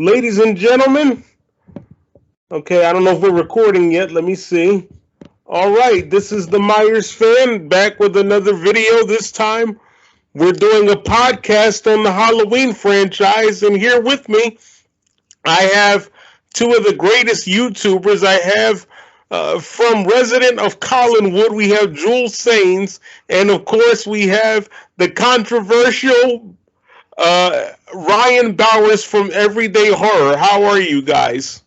Ladies and gentlemen, okay, I don't know if we're recording yet. Let me see. All right, this is the Myers fan back with another video. This time we're doing a podcast on the Halloween franchise, and here with me I have two of the greatest YouTubers. I have from resident of Collinwood, we have Jule Saynes, and of course we have the controversial Ryan Bowers from Everyday Horror. How are you guys?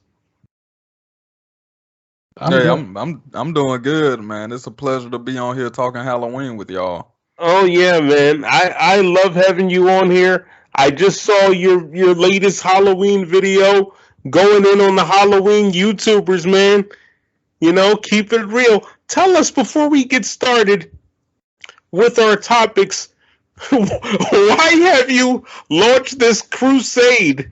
I'm doing good, man. It's a pleasure to be on here talking Halloween with y'all. Oh yeah, man. I love having you on here. I just saw your latest Halloween video going in on the Halloween YouTubers, man. You know, keep it real. Tell us before we get started with our topics, why have you launched this crusade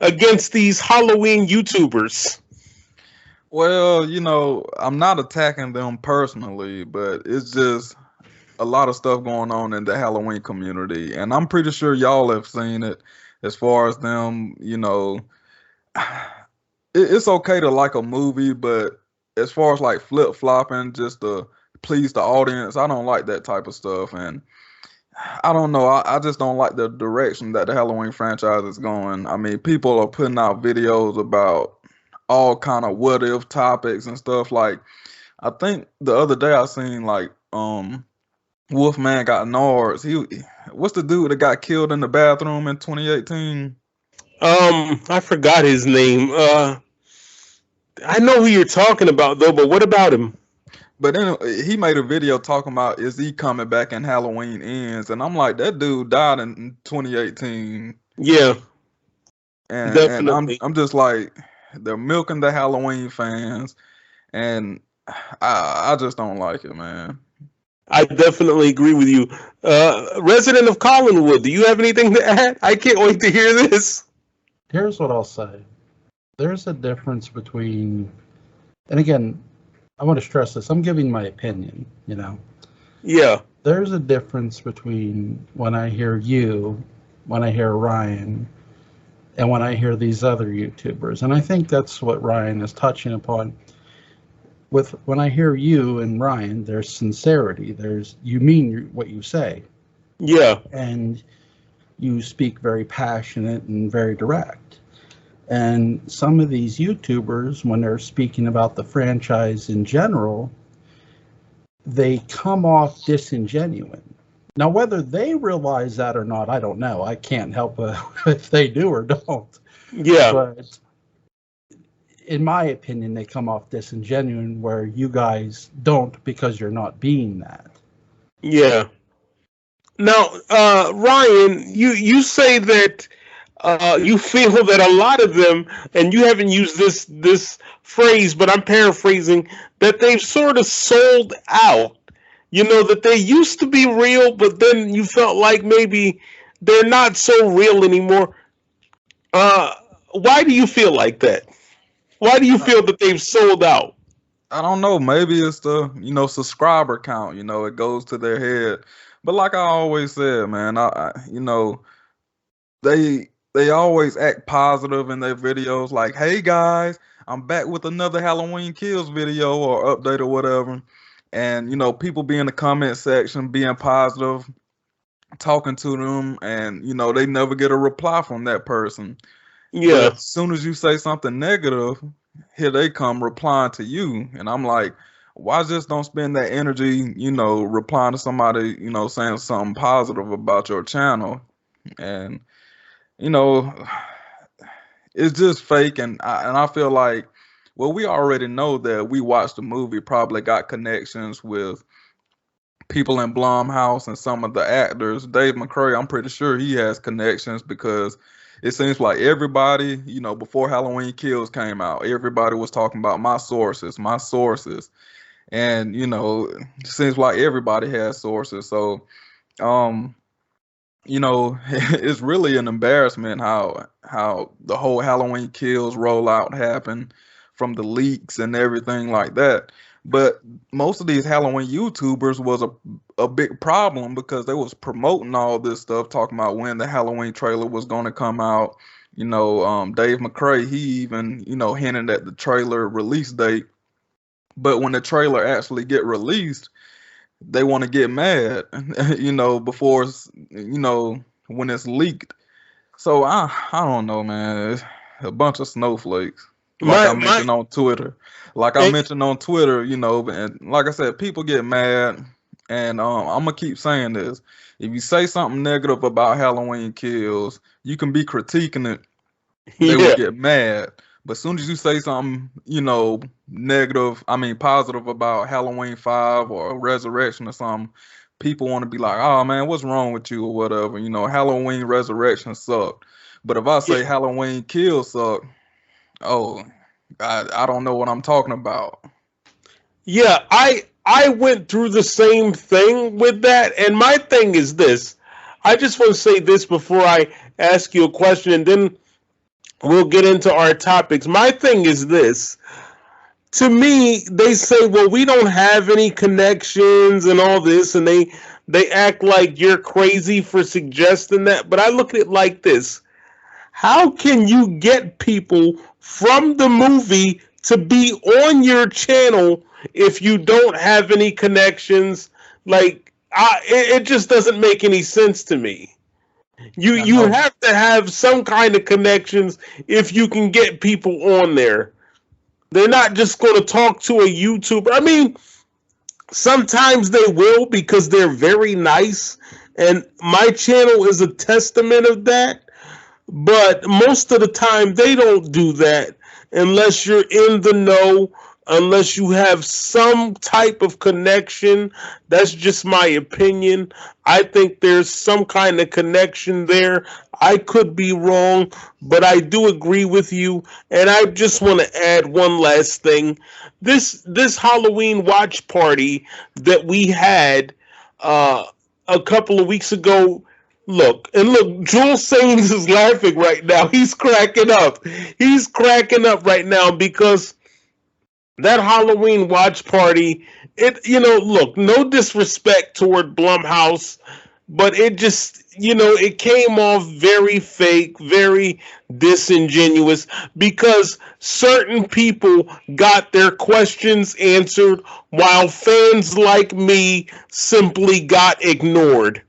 against these Halloween YouTubers? Well, I'm not attacking them personally, but it's just a lot of stuff going on in the Halloween community. And I'm pretty sure y'all have seen it as far as them, it's okay to like a movie, but as far as like flip-flopping just to please the audience, I don't like that type of stuff. And I don't know. I just don't like the direction that the Halloween franchise is going. I mean, people are putting out videos about all kind of what if topics and stuff. Like, I think the other day I seen like Wolfman got Nards. What's the dude that got killed in the bathroom in 2018? I forgot his name. I know who you're talking about though, but what about him? But then he made a video talking about is he coming back in Halloween Ends, and I'm like, that dude died in 2018. Yeah, and definitely. I'm just like, they're milking the Halloween fans, and I just don't like it, man. I definitely agree with you. Resident of Collinwood, do you have anything to add? I can't wait to hear this. Here's what I'll say. There's a difference between, and again, I want to stress this. I'm giving my opinion, Yeah. There's a difference between when I hear you, when I hear Ryan, and when I hear these other YouTubers. And I think that's what Ryan is touching upon. When I hear you and Ryan, there's sincerity. You mean what you say. Yeah. And you speak very passionate and very direct. And some of these YouTubers, when they're speaking about the franchise in general, they come off disingenuous. Now, whether they realize that or not, I don't know. I can't help if they do or don't. Yeah. But in my opinion, they come off disingenuous where you guys don't, because you're not being that. Yeah. Now, Ryan, you say that you feel that a lot of them, and you haven't used this phrase, but I'm paraphrasing, that they've sort of sold out. That they used to be real, but then you felt like maybe they're not so real anymore. Why do you feel like that? Why do you feel that they've sold out? I don't know. Maybe it's the, subscriber count, it goes to their head. But like I always said, man, they always act positive in their videos, like, hey guys, I'm back with another Halloween Kills video or update or whatever. And, people be in the comment section being positive, talking to them, and, they never get a reply from that person. Yeah. But as soon as you say something negative, here they come replying to you. And I'm like, why just don't spend that energy, replying to somebody, saying something positive about your channel? And, it's just fake. And I feel like, well, we already know that we watched the movie, probably got connections with people in Blumhouse and some of the actors. Dave McCray, I'm pretty sure he has connections, because it seems like everybody, before Halloween Kills came out, everybody was talking about my sources. And, it seems like everybody has sources. So, it's really an embarrassment how the whole Halloween Kills rollout happened, from the leaks and everything like that. But most of these Halloween YouTubers was a big problem, because they was promoting all this stuff, talking about when the Halloween trailer was going to come out, Dave McCrae, he even, hinted at the trailer release date. But when the trailer actually get released, they want to get mad, before when it's leaked. So I don't know, man. It's a bunch of snowflakes. Like I mentioned on Twitter. And like I said, people get mad, and I'm gonna keep saying this. If you say something negative about Halloween Kills, you can be critiquing it. They will get mad. But as soon as you say something, positive about Halloween 5 or Resurrection or something, people want to be like, oh man, what's wrong with you or whatever. Halloween Resurrection sucked. But if I say Halloween Kills sucked, I don't know what I'm talking about. Yeah, I went through the same thing with that, and my thing is this. I just want to say this before I ask you a question, and then we'll get into our topics. My thing is this. To me, they say, well, we don't have any connections and all this, and they act like you're crazy for suggesting that. But I look at it like this. How can you get people from the movie to be on your channel if you don't have any connections? It just doesn't make any sense to me. You have to have some kind of connections if you can get people on there. They're not just going to talk to a YouTuber. I mean, sometimes they will because they're very nice, and my channel is a testament of that. But most of the time, they don't do that unless you're in the know, unless you have some type of connection. That's just my opinion. I think there's some kind of connection there. I could be wrong, but I do agree with you. And I just want to add one last thing. This Halloween watch party that we had a couple of weeks ago. Look, Jule Saynes is laughing right now. He's cracking up. He's cracking up right now because that Halloween watch party, look, no disrespect toward Blumhouse, but it just, it came off very fake, very disingenuous because certain people got their questions answered while fans like me simply got ignored.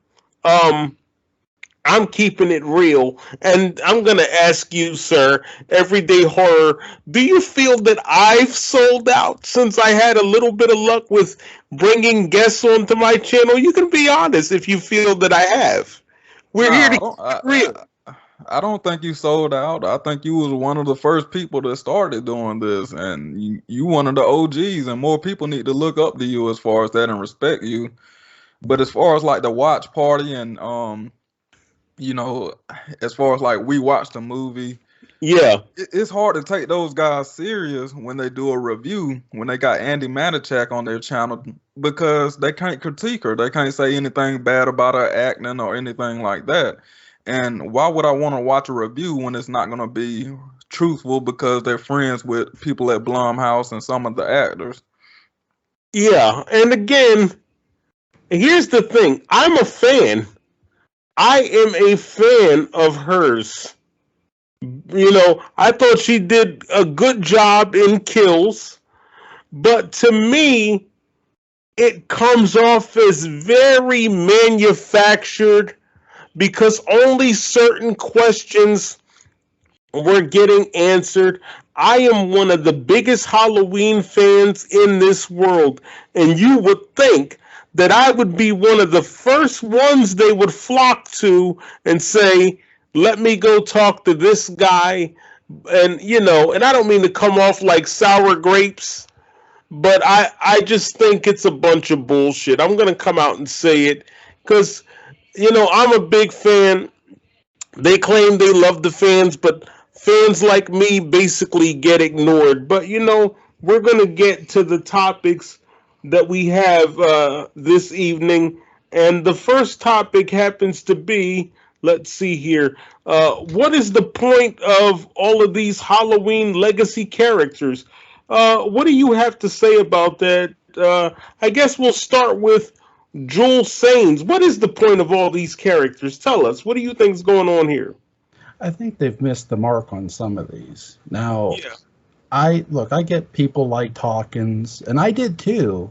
I'm keeping it real, and I'm going to ask you, sir, Everyday Horror, do you feel that I've sold out since I had a little bit of luck with bringing guests onto my channel? You can be honest if you feel that I have. We're here to keep it real. I don't think you sold out. I think you was one of the first people that started doing this, and you one of the OGs, and more people need to look up to you as far as that and respect you. But as far as like the watch party and as far as like we watched the movie, it's hard to take those guys serious when they do a review, when they got Andy Manichak on their channel, because they can't critique her. They can't say anything bad about her acting or anything like that. And why would I want to watch a review when it's not going to be truthful because they're friends with people at Blumhouse and some of the actors? Yeah, and again, here's the thing. I'm a fan. I am a fan of hers. I thought she did a good job in Kills, but to me, it comes off as very manufactured because only certain questions were getting answered. I am one of the biggest Halloween fans in this world, and you would think that I would be one of the first ones they would flock to and say, let me go talk to this guy. And, and I don't mean to come off like sour grapes, but I just think it's a bunch of bullshit. I'm going to come out and say it because, I'm a big fan. They claim they love the fans, but fans like me basically get ignored. But, we're going to get to the topics that we have this evening, and the first topic happens to be, let's see here, what is the point of all of these Halloween legacy characters? What do you have to say about that? I guess we'll start with Jule Saynes. What is the point of all these characters? Tell us. What do you think is going on here? I think they've missed the mark on some of these. Now, Yeah. I get people like Hawkins, and I did too.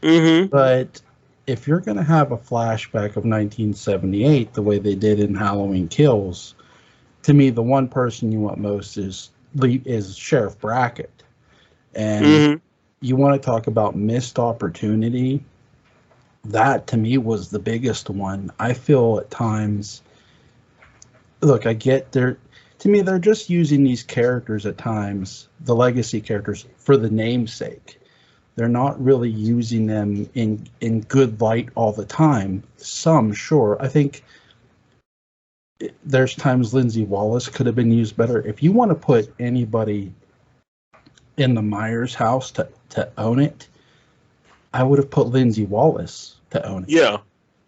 Mm-hmm. But if you're going to have a flashback of 1978, the way they did in Halloween Kills, to me, the one person you want most is Sheriff Brackett. And Mm-hmm. you want to talk about missed opportunity. That to me was the biggest one. I feel at times, look, I get to me, they're just using these characters at times, the legacy characters, for the namesake. They're not really using them in good light all the time. Some, sure. I think there's times Lindsay Wallace could have been used better. If you want to put anybody in the Myers house to own it, I would have put Lindsay Wallace to own it. Yeah.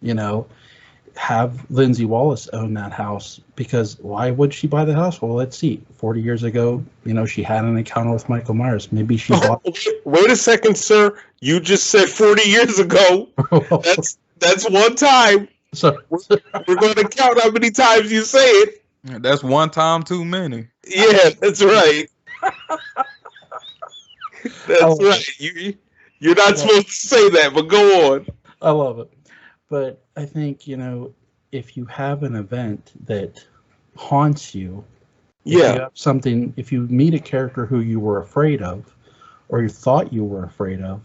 You know, have Lindsay Wallace own that house, because why would she buy the house? Well, let's see. 40 years ago, she had an encounter with Michael Myers. Maybe she bought. Wait a second, sir. You just said 40 years ago. That's one time. So We're going to count how many times you say it. That's one time too many. Yeah, that's right. That's right. You're not supposed to say that, but go on. I love it. But I think, if you have an event that haunts you, if you meet a character who you were afraid of, or you thought you were afraid of,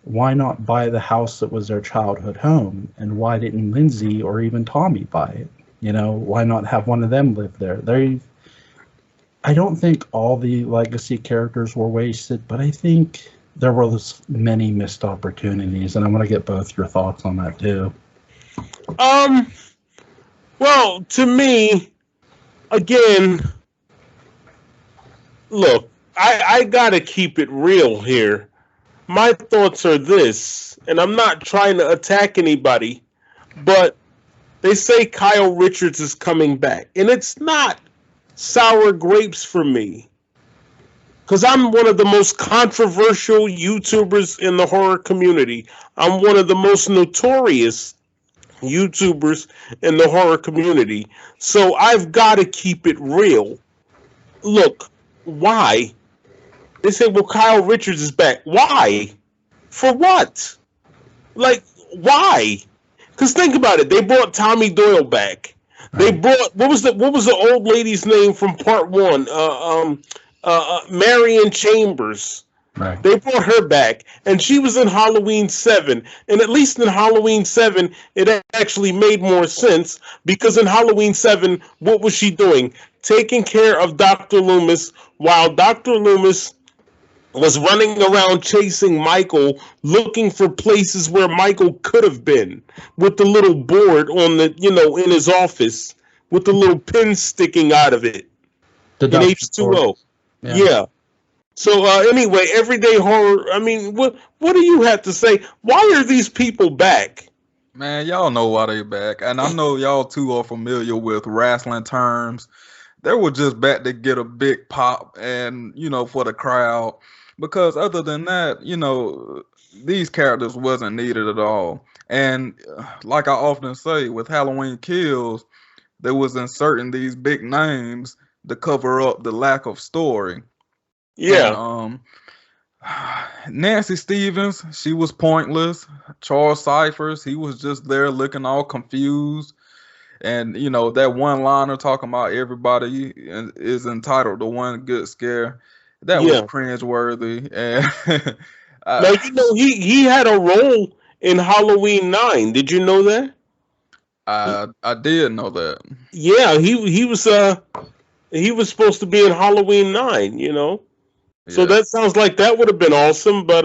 why not buy the house that was their childhood home? And why didn't Lindsay or even Tommy buy it? Why not have one of them live there? I don't think all the legacy characters were wasted, but I think there were many missed opportunities, and I want to get both your thoughts on that too. Well, to me, again, look, I gotta keep it real here. My thoughts are this, and I'm not trying to attack anybody, but they say Kyle Richards is coming back, and it's not sour grapes for me, because I'm one of the most controversial YouTubers in the horror community. I'm one of the most notorious YouTubers in the horror community. So I've got to keep it real. Look, why? They say, well, Kyle Richards is back. Why? For what? Like, why? Because think about it. They brought Tommy Doyle back. They brought, what was the old lady's name from part one? Marion Chambers. Right. They brought her back, and she was in Halloween 7. And at least in Halloween 7, it actually made more sense, because in Halloween 7, what was she doing? Taking care of Dr. Loomis, while Dr. Loomis was running around chasing Michael, looking for places where Michael could have been, with the little board on the, in his office, with the little pin sticking out of it. In H2O. Yeah. So anyway, everyday horror. I mean, what do you have to say? Why are these people back? Man, y'all know why they back, and I know y'all too are familiar with wrestling terms. They were just back to get a big pop, and for the crowd. Because other than that, these characters wasn't needed at all. And like I often say, with Halloween Kills, they was inserting these big names to cover up the lack of story. Yeah. And, Nancy Stevens, she was pointless. Charles Cyphers, he was just there looking all confused. And, that one-liner talking about everybody is entitled to one good scare. That was cringeworthy. And now, he had a role in Halloween 9. Did you know that? I did know that. Yeah, he was supposed to be in Halloween 9, So that sounds like that would have been awesome, but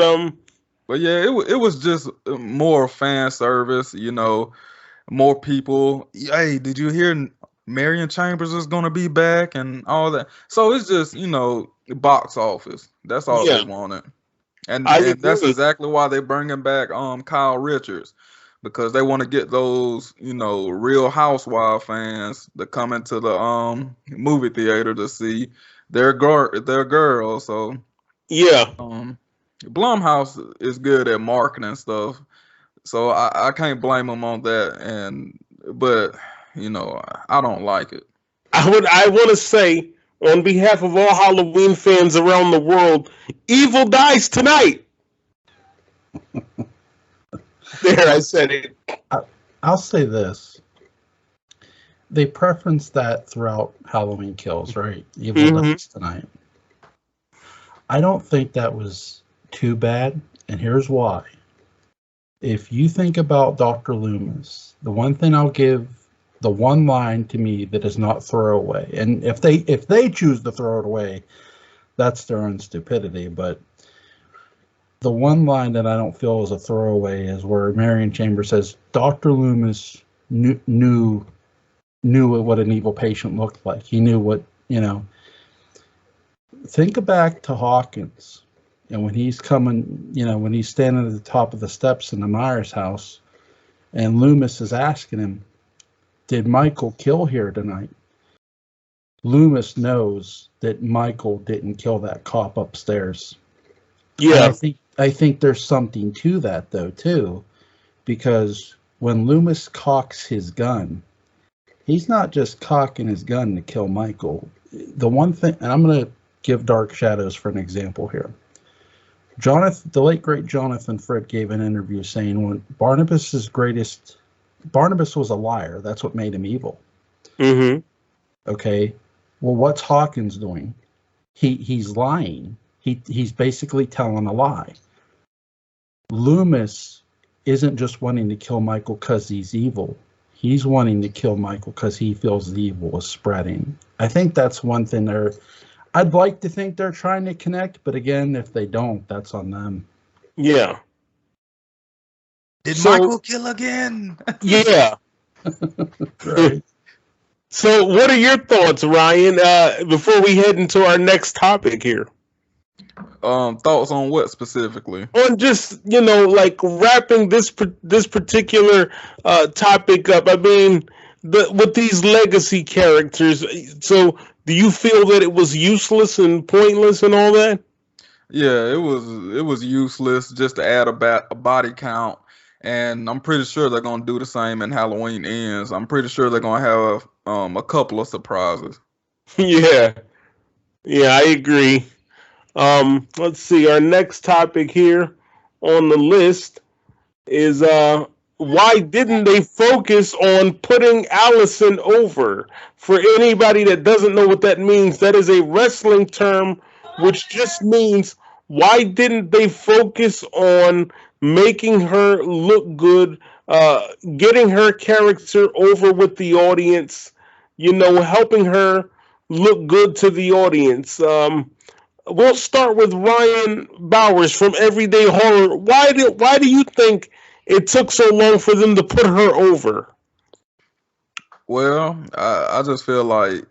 yeah, it was just more fan service, more people. Hey, did you hear Marion Chambers is gonna be back and all that? So it's just box office. That's all they wanted, and that's exactly why they're bringing back Kyle Richards, because they want to get those Real Housewife fans to come into the movie theater to see their girl. So yeah, Blumhouse is good at marketing stuff, so I can't blame them on that. But I don't like it. I want to say, on behalf of all Halloween fans around the world, evil dies tonight. There, I said it. I'll say this. They preference that throughout Halloween Kills, right? Evil dies tonight. I don't think that was too bad, and here's why. If you think about Dr. Loomis, the one thing I'll give, the one line to me that is not throwaway, and if they choose to throw it away, that's their own stupidity, but the one line that I don't feel is a throwaway is where Marion Chambers says, Dr. Loomis knew what an evil patient looked like. He knew what, think back to Hawkins. And when he's coming, when he's standing at the top of the steps in the Myers house, and Loomis is asking him, did Michael kill here tonight? Loomis knows that Michael didn't kill that cop upstairs. Yeah. And I think there's something to that, though, too, because when Loomis cocks his gun, he's not just cocking his gun to kill Michael. The one thing, and I'm going to give Dark Shadows for an example here. The late great Jonathan Frid gave an interview saying when Barnabas was a liar. That's what made him evil. Mm-hmm. Okay. Well, what's Hawkins doing? He's lying. He's basically telling a lie. Loomis isn't just wanting to kill Michael because he's evil. He's wanting to kill Michael because he feels the evil is spreading. I think that's one thing I'd like to think they're trying to connect, but again, if they don't, that's on them. Yeah. Did Michael kill again? Yeah. Right. So what are your thoughts, Ryan, before we head into our next topic here? Thoughts on what specifically? On just, like wrapping this particular topic up. I mean, with these legacy characters, so do you feel that it was useless and pointless and all that? Yeah, it was useless just to add a body count, and I'm pretty sure they're gonna do the same in Halloween Ends. I'm pretty sure they're gonna have a couple of surprises. Yeah, I agree. Let's see. Our next topic here on the list is why didn't they focus on putting Allison over? For anybody that doesn't know what that means, that is a wrestling term which just means why didn't they focus on making her look good, getting her character over with the audience, helping her look good to the audience. We'll start with Ryan Bowers from Everyday Horror. Why do you think it took so long for them to put her over? Well, I just feel like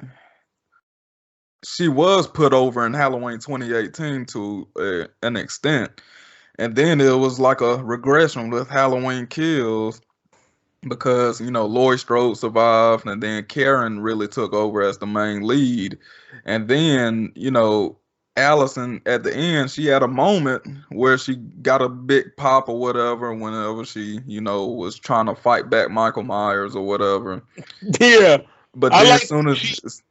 she was put over in Halloween 2018 to an extent. And then it was like a regression with Halloween Kills because, Laurie Strode survived and then Karen really took over as the main lead. And then, Allison at the end, she had a moment where she got a big pop or whatever whenever she, was trying to fight back Michael Myers or whatever. Yeah. But then as soon as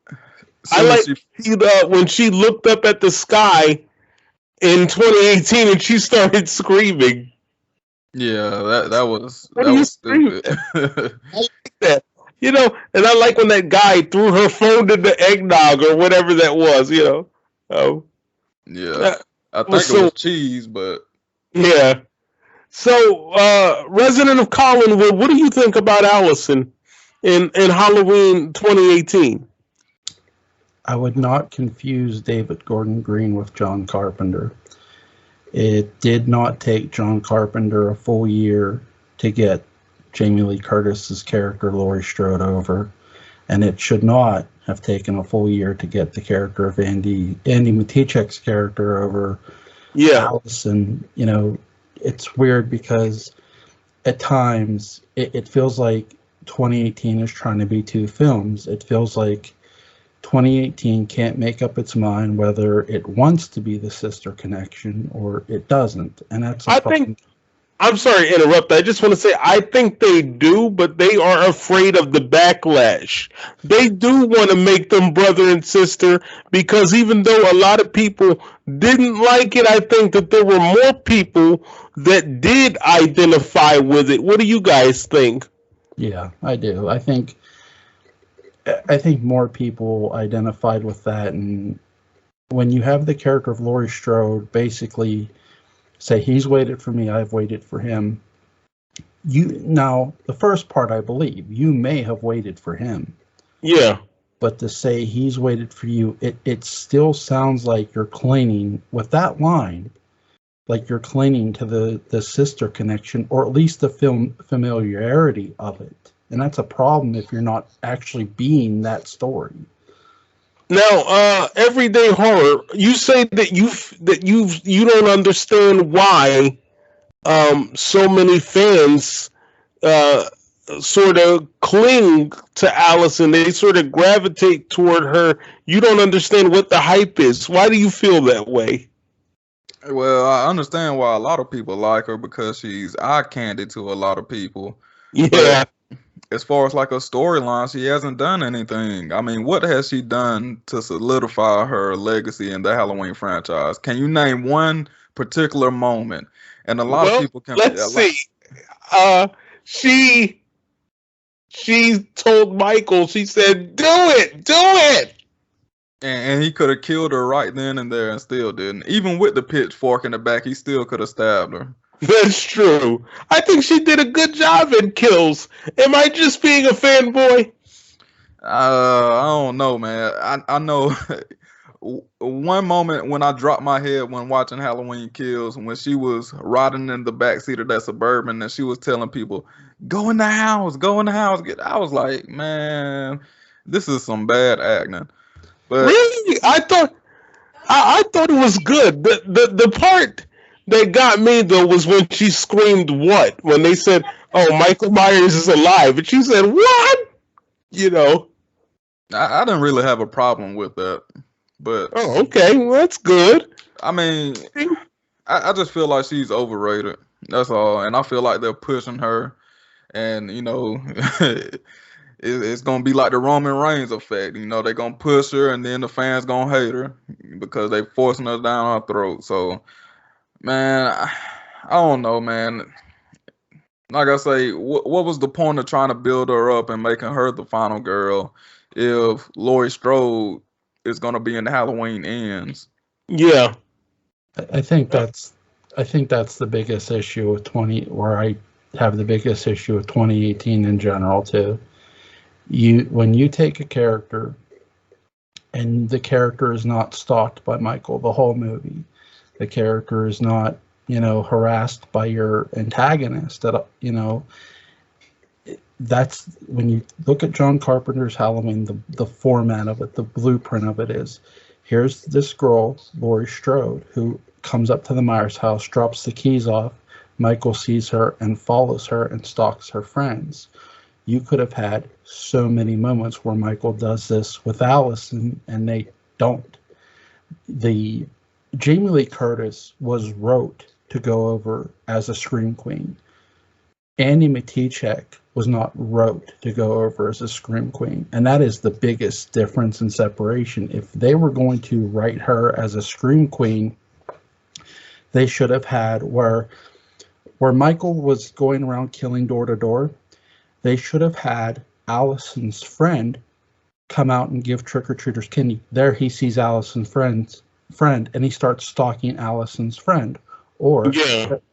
when she looked up at the sky in 2018 and she started screaming. Yeah, that was stupid. I like that. And I like when that guy threw her phone in the eggnog or whatever that was, Oh. Yeah, I think it was cheese, but yeah. So, resident of Collinwood, what do you think about Allison in Halloween 2018? I would not confuse David Gordon Green with John Carpenter. It did not take John Carpenter a full year to get Jamie Lee Curtis's character Laurie Strode over, and it should not have taken a full year to get the character of Andy Matichek's character over. Yeah. Allison. It's weird because at times it feels like 2018 is trying to be two films. It feels like 2018 can't make up its mind whether it wants to be the sister connection or it doesn't, and that's I'm sorry to interrupt. I just want to say I think they do, but they are afraid of the backlash. They do want to make them brother and sister because even though a lot of people didn't like it, I think that there were more people that did identify with it. What do you guys think? Yeah, I do. I think more people identified with that, and when you have the character of Laurie Strode basically say he's waited for me, I've waited for him. Now the first part, I believe you may have waited for him, Yeah. but to say he's waited for you, it still sounds like you're clinging with that line, like you're clinging to the sister connection, or at least the familiarity of it. And that's a problem if you're not actually being that story. Now, everyday horror. You say that you don't understand why so many fans uh, sort of cling to Allison. They sort of gravitate toward her. You don't understand what the hype is. Why do you feel that way? Well, I understand why a lot of people like her because she's eye candy to a lot of people. But Yeah. as far as like a storyline, she hasn't done anything. I mean, what has she done to solidify her legacy in the Halloween franchise? Can you name one particular moment? And a lot of Well, people can. let's see. Uh, she she told Michael. She said, "Do it, do it." And he could have killed her right then and there and still didn't. Even with the pitchfork in the back, he still could have stabbed her. That's true. I think she did a good job in Kills. Am I just being a fanboy? I don't know, man. I know one moment when I dropped my head when watching Halloween Kills, when she was riding in the back seat of that Suburban and she was telling people, "Go in the house, go in the house." I was like, man, this is some bad acting. But Really? I thought it was good. The part that got me though was when she screamed what? When they said, "Oh, Michael Myers is alive." And she said, "What?" You know. I didn't really have a problem with that. But Oh, okay. Well, that's good. I mean, I just feel like she's overrated. That's all. And I feel like they're pushing her. And, it's going to be like the Roman Reigns effect. They're going to push her and then the fans going to hate her because they forcing her down our throat. So, man, I don't know, man. Like I say, what was the point of trying to build her up and making her the final girl if Laurie Strode is going to be in the Halloween Ends? Yeah. I think that's the biggest issue with where I have the biggest issue with 2018 in general too. When you take a character and the character is not stalked by Michael the whole movie, the character is not harassed by your antagonist, that's when you look at John Carpenter's Halloween, the format of it, the blueprint of it is, here's this girl, Laurie Strode, who comes up to the Myers house, drops the keys off, Michael sees her and follows her and stalks her friends. You could have had so many moments where Michael does this with Allison and they don't. The Jamie Lee Curtis was wrote to go over as a Scream Queen. Andy Matichek was not wrote to go over as a Scream Queen. And that is the biggest difference and separation. If they were going to write her as a Scream Queen, they should have had where Michael was going around killing door to door, they should have had Allison's friend come out and give trick-or-treaters candy. There he sees Allison's friend and he starts stalking Allison's friend. Or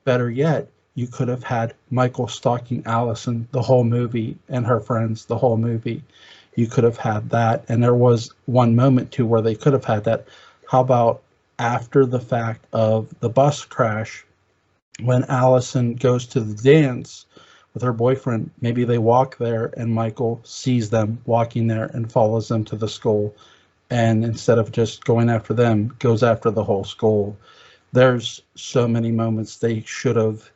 better yet, you could have had Michael stalking Allison the whole movie and her friends the whole movie. You could have had that. And there was one moment too where they could have had that. How about after the fact of the bus crash, when Allison goes to the dance with her boyfriend, maybe they walk there and Michael sees them walking there and follows them to the school. And instead of just going after them, goes after the whole school. There's so many moments they should have,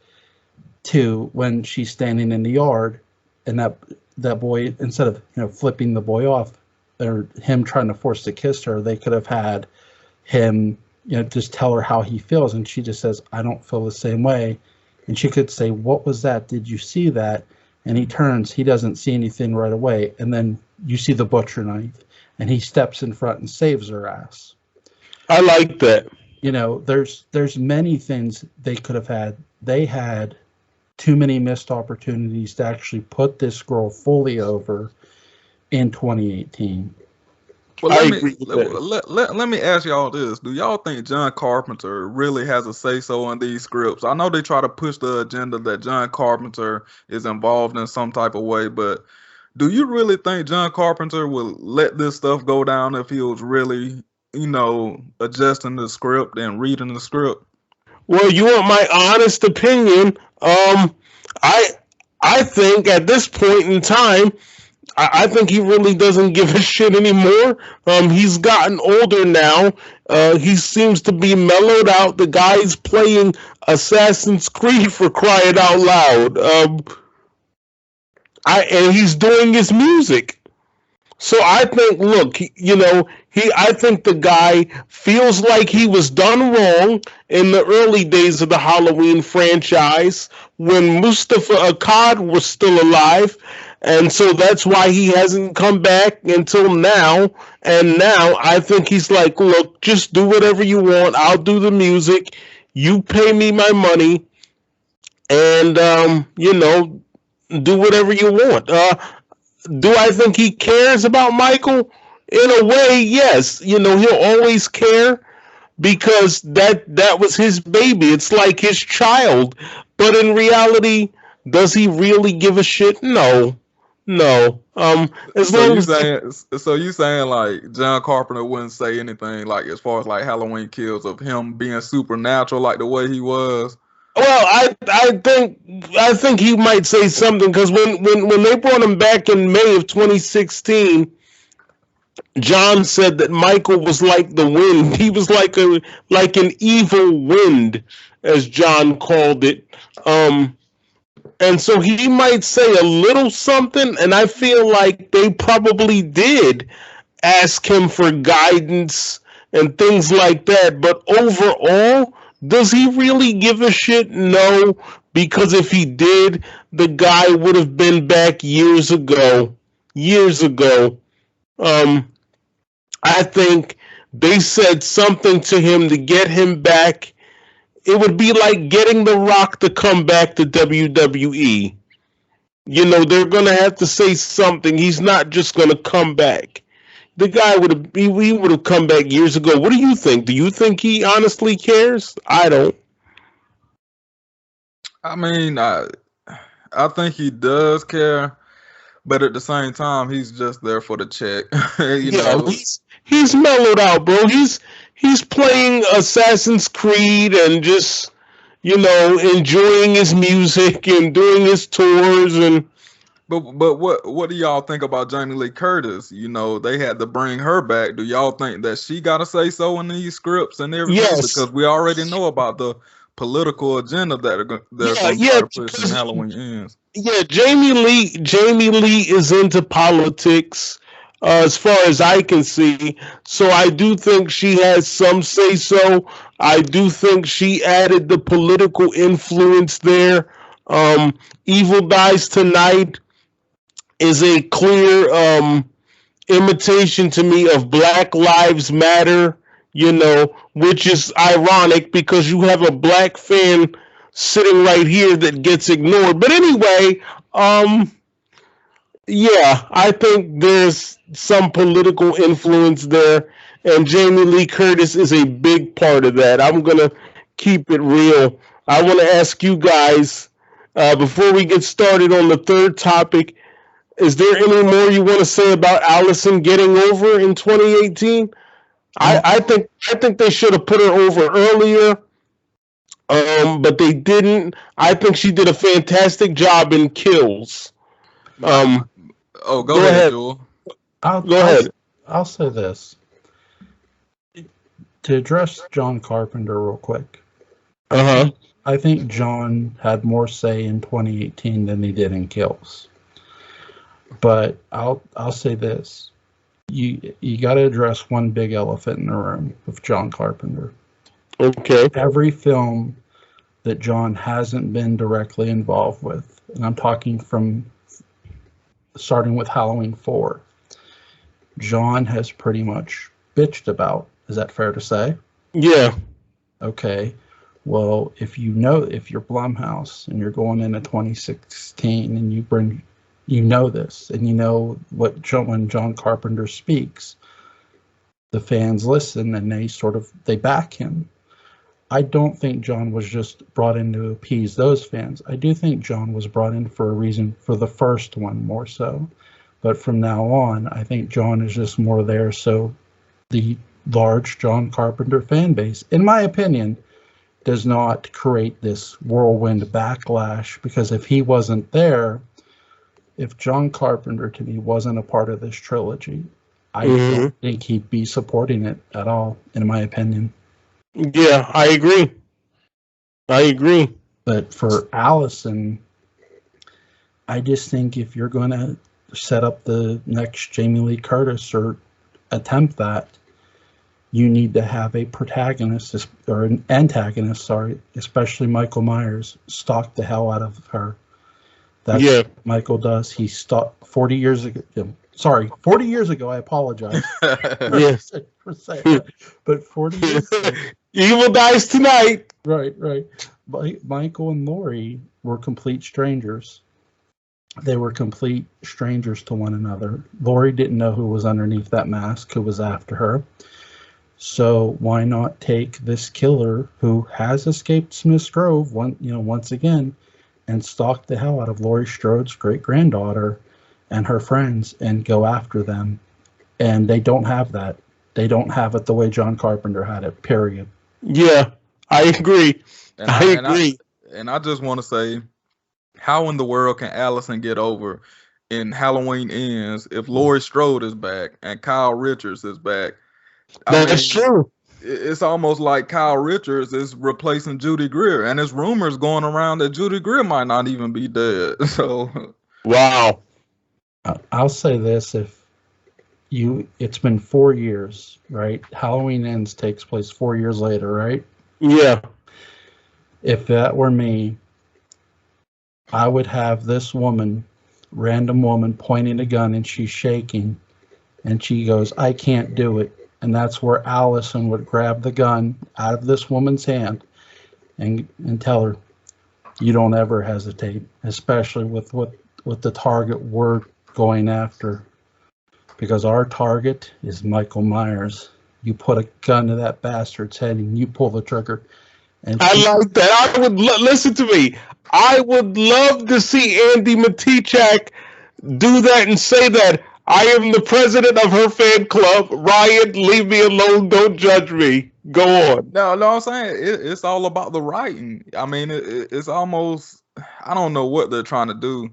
too, when she's standing in the yard and that boy, instead of flipping the boy off or him trying to force to kiss her, they could have had him just tell her how he feels, and she just says, "I don't feel the same way." And she could say, "What was that? Did you see that?" And he turns, he doesn't see anything right away. And then you see the butcher knife, and he steps in front and saves her ass. I like that. You know, there's many things they could have had. They had too many missed opportunities to actually put this girl fully over in 2018. Well, I agree with that. let me ask y'all this. Do y'all think John Carpenter really has a say-so in these scripts? I know they try to push the agenda that John Carpenter is involved in some type of way, but do you really think John Carpenter will let this stuff go down if he was really, adjusting the script and reading the script? Well, you want my honest opinion? I think at this point in time, I think he really doesn't give a shit anymore. He's gotten older now. He seems to be mellowed out. The guy's playing Assassin's Creed, for crying out loud. And he's doing his music. So I think, look, I think the guy feels like he was done wrong in the early days of the Halloween franchise when Mustafa Akkad was still alive. And so that's why he hasn't come back until now. And now I think he's like, look, just do whatever you want. I'll do the music. You pay me my money. And, do whatever you want. Do I think he cares about Michael? In a way, yes. He'll always care because that was his baby. It's like his child. But in reality, does he really give a shit? No. So you saying like John Carpenter wouldn't say anything like as far as like Halloween Kills of him being supernatural like the way he was? Well, I think he might say something because when they brought him back in May of 2016, John said that Michael was like the wind. He was like an evil wind, as John called it. And so he might say a little something, and I feel like they probably did ask him for guidance and things like that. But overall, does he really give a shit? No, because if he did, the guy would have been back years ago. I think they said something to him to get him back. It would be like getting The Rock to come back to WWE. They're going to have to say something. He's not just going to come back. The guy would have come back years ago. What do you think? Do you think he honestly cares? I don't. I mean, I think he does care, but at the same time, he's just there for the check. He's mellowed out, bro. He's playing Assassin's Creed and just, enjoying his music and doing his tours and. But what do y'all think about Jamie Lee Curtis? They had to bring her back. Do y'all think that she got to say so in these scripts and everything? Yes. Because we already know about the political agenda that they're going to push when Halloween ends. Yeah, Jamie Lee is into politics. As far as I can see. So I do think she has some say-so. I do think she added the political influence there. Evil Dies Tonight is a clear imitation to me of Black Lives Matter, which is ironic because you have a black fan sitting right here that gets ignored. But anyway, yeah, I think there's some political influence there, and Jamie Lee Curtis is a big part of that. I'm going to keep it real. I want to ask you guys, before we get started on the third topic, is there any more you want to say about Allison getting over in 2018? I think they should have put her over earlier, but they didn't. I think she did a fantastic job in Kills. Go ahead, Jule. Go ahead. I'll say this. To address John Carpenter real quick. I think John had more say in 2018 than he did in Kills. But I'll say this. You got to address one big elephant in the room with John Carpenter. Okay. Every film that John hasn't been directly involved with. And I'm talking from starting with Halloween 4. John has pretty much bitched about. Is that fair to say? Yeah. Okay. Well, if you're Blumhouse and you're going into 2016 and you know this, and you know when John Carpenter speaks, the fans listen and they back him. I don't think John was just brought in to appease those fans. I do think John was brought in for a reason for the first one more so. But from now on, I think John is just more there so the large John Carpenter fan base, in my opinion, does not create this whirlwind backlash, because if he wasn't there, if John Carpenter to me wasn't a part of this trilogy, I don't think he'd be supporting it at all, in my opinion. Yeah, I agree. But for Allison, I just think if you're going to set up the next Jamie Lee Curtis or attempt that, you need to have a protagonist or an antagonist, especially Michael Myers, stalk the hell out of her. That's what Michael does. He stalked 40 years ago. 40 years ago, I apologize. Yes. For saying that. But 40 years ago. Evil dies tonight. Right. Michael and Laurie were complete strangers. They were complete strangers to one another. Laurie didn't know who was underneath that mask, who was after her. So why not take this killer who has escaped Smith's Grove once again, and stalk the hell out of Laurie Strode's great-granddaughter and her friends and go after them? And they don't have that. They don't have it the way John Carpenter had it, period. Yeah, I agree. I agree. And I just want to say, how in the world can Allison get over in Halloween Ends if Laurie Strode is back and Kyle Richards is back? That's true. It's almost like Kyle Richards is replacing Judy Greer, and there's rumors going around that Judy Greer might not even be dead. So, wow. I'll say this: it's been 4 years, right? Halloween Ends takes place 4 years later, right? Yeah. If that were me, I would have this random woman, pointing a gun, and she's shaking, and she goes, "I can't do it." And that's where Allison would grab the gun out of this woman's hand and tell her, "You don't ever hesitate," especially with the target we're going after. Because our target is Michael Myers. You put a gun to that bastard's head and you pull the trigger. And I like that. I would listen to me. I would love to see Andy Matichak do that and say that. I am the president of her fan club. Riot, leave me alone. Don't judge me. Go on. No, I'm saying it's all about the writing. I mean, it's almost, I don't know what they're trying to do.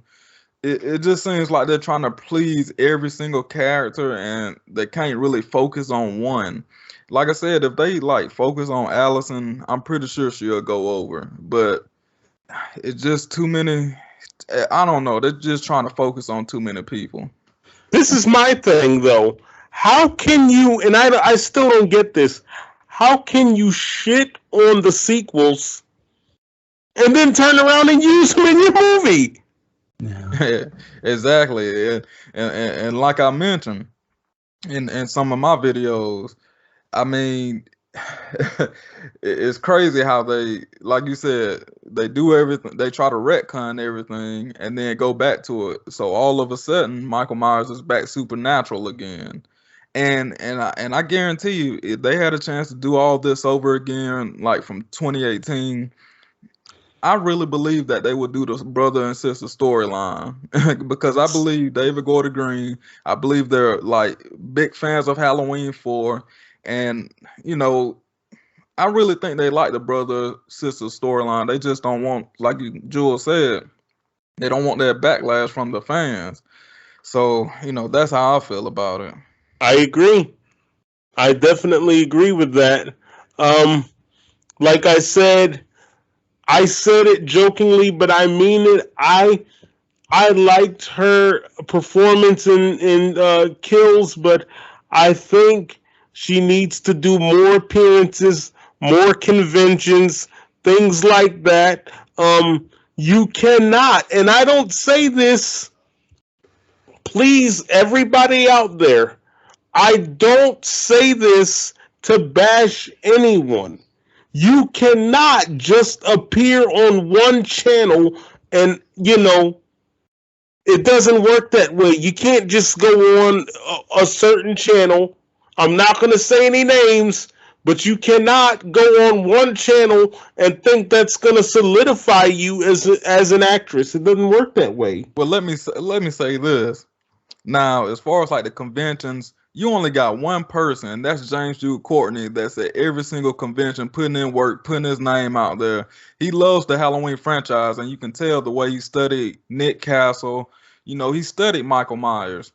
It just seems like they're trying to please every single character, and they can't really focus on one. Like I said, if they focus on Allison, I'm pretty sure she'll go over. But it's just too many. I don't know. They're just trying to focus on too many people. This is my thing, though. How can you, and I still don't get this, how can you shit on the sequels and then turn around and use them in your movie? Yeah. Exactly. And like I mentioned in some of my videos, I mean, it's crazy how they, like you said, they do everything. They try to retcon everything and then go back to it. So all of a sudden, Michael Myers is back supernatural again. And I guarantee you, if they had a chance to do all this over again, like from 2018, I really believe that they would do the brother and sister storyline because I believe David Gordon Green. I believe they're big fans of Halloween 4. And, I really think they like the brother-sister storyline. They just don't want, like Jule said, they don't want that backlash from the fans. So, that's how I feel about it. I agree. I definitely agree with that. Like I said it jokingly, but I mean it. I liked her performance in Kills, but I think she needs to do more appearances, more conventions, things like that. You cannot, and I don't say this, please, everybody out there, I don't say this to bash anyone. You cannot just appear on one channel and, it doesn't work that way. You can't just go on a certain channel. I'm not going to say any names, but you cannot go on one channel and think that's going to solidify you as an actress. It doesn't work that way. Well, let me say this. Now, as far as like the conventions, you only got one person, and that's James Jude Courtney, that's at every single convention, putting in work, putting his name out there. He loves the Halloween franchise, and you can tell the way he studied Nick Castle. He studied Michael Myers.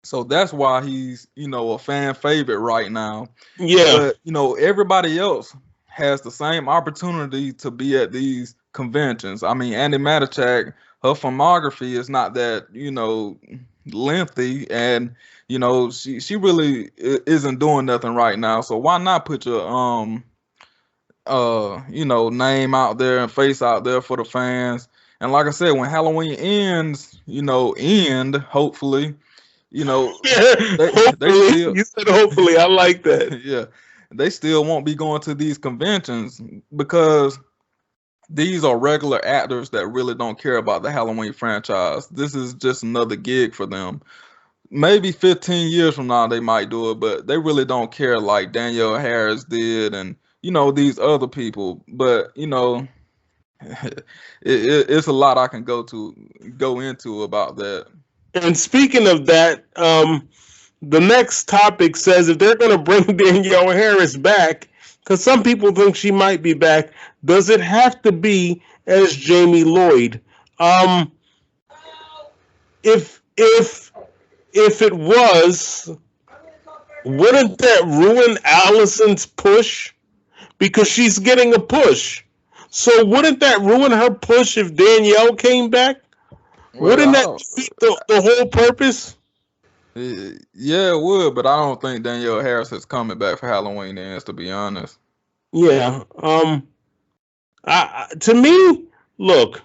So that's why he's, a fan favorite right now. Yeah. But, everybody else has the same opportunity to be at these conventions. I mean, Andy Matichak, her filmography is not that, lengthy, and she really isn't doing nothing right now. So why not put your name out there and face out there for the fans? And like I said, when Halloween ends, hopefully, hopefully. They still, you said hopefully. I like that. Yeah, they still won't be going to these conventions because these are regular actors that really don't care about the Halloween franchise. This is just another gig for them. Maybe 15 years from now they might do it, but they really don't care like Danielle Harris did and, these other people. But, it's a lot I can go into about that. And speaking of that, the next topic says if they're going to bring Danielle Harris back, because some people think she might be back, does it have to be as Jamie Lloyd? If it was, wouldn't that ruin Allison's push? Because she's getting a push. So wouldn't that ruin her push if Danielle came back? Wouldn't that defeat the whole purpose? Yeah, it would, but I don't think Danielle Harris is coming back for Halloween Ends, to be honest. Yeah. To me, look.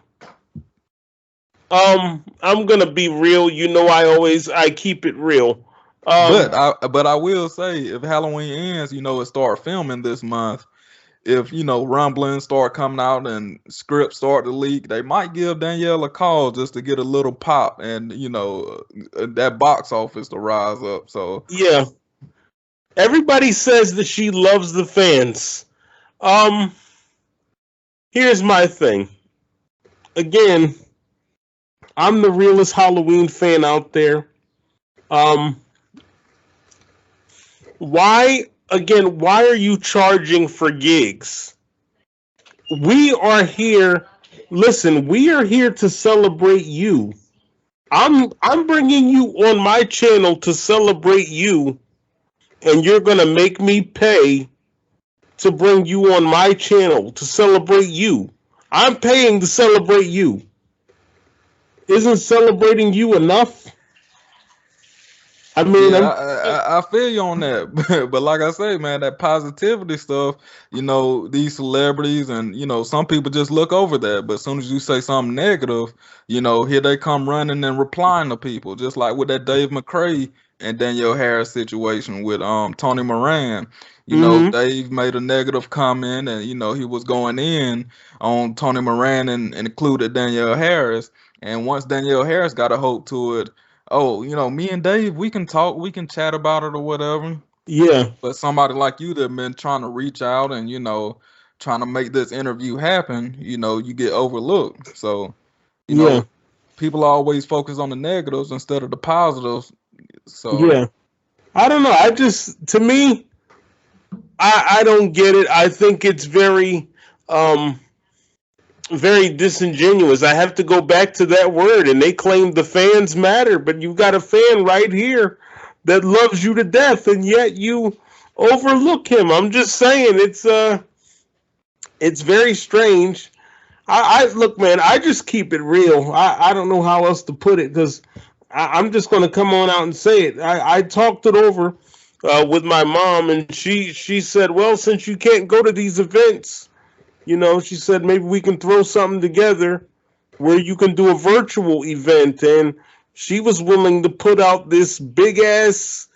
I'm gonna be real. I keep it real. But I will say, if Halloween Ends, it start filming this month. If rumblings start coming out and scripts start to leak, they might give Danielle a call just to get a little pop and that box office to rise up. So yeah, everybody says that she loves the fans. Here's my thing. Again, I'm the realest Halloween fan out there. Why are you charging for gigs? We are here. Listen, we are here to celebrate you. I'm bringing you on my channel to celebrate you, and you're going to make me pay to bring you on my channel to celebrate you. I'm paying to celebrate you. Isn't celebrating you enough? I mean, yeah, I feel you on that, but like I say, man, that positivity stuff, these celebrities and, some people just look over that. But as soon as you say something negative, here they come running and replying to people, just like with that Dave McCrae and Danielle Harris situation with Tony Moran. Dave made a negative comment and, he was going in on Tony Moran and included Danielle Harris. And once Danielle Harris got a hold to it, oh, me and Dave, we can talk, we can chat about it or whatever. Yeah. But somebody like you that been trying to reach out and, trying to make this interview happen, you get overlooked. So, people always focus on the negatives instead of the positives. So yeah. I don't know. To me, I don't get it. I think it's very very disingenuous. I have to go back to that word, and they claim the fans matter, but you've got a fan right here that loves you to death, and yet you overlook him. I'm just saying, it's very strange. I look, man, I just keep it real. I don't know how else to put it, because I'm just going to come on out and say it. I talked it over with my mom, and she said, well, since you can't go to these events, She said maybe we can throw something together where you can do a virtual event, and she was willing to put out this big ass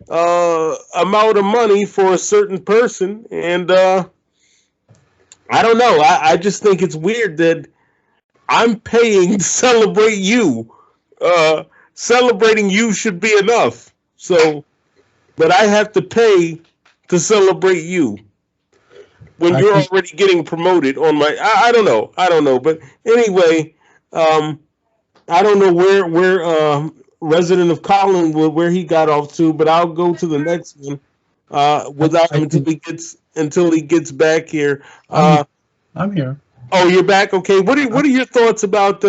amount of money for a certain person, and I don't know. I just think it's weird that I'm paying to celebrate you. Uh, Celebrating you should be enough. So, but I have to pay to celebrate you when I you're think already getting promoted on my. I don't know. I don't know. But anyway, um, I don't know where resident of Collinwood where he got off to, but I'll go to the next one without I him think until he gets back here. I'm I'm here. Oh, you're back. Okay. What are your thoughts about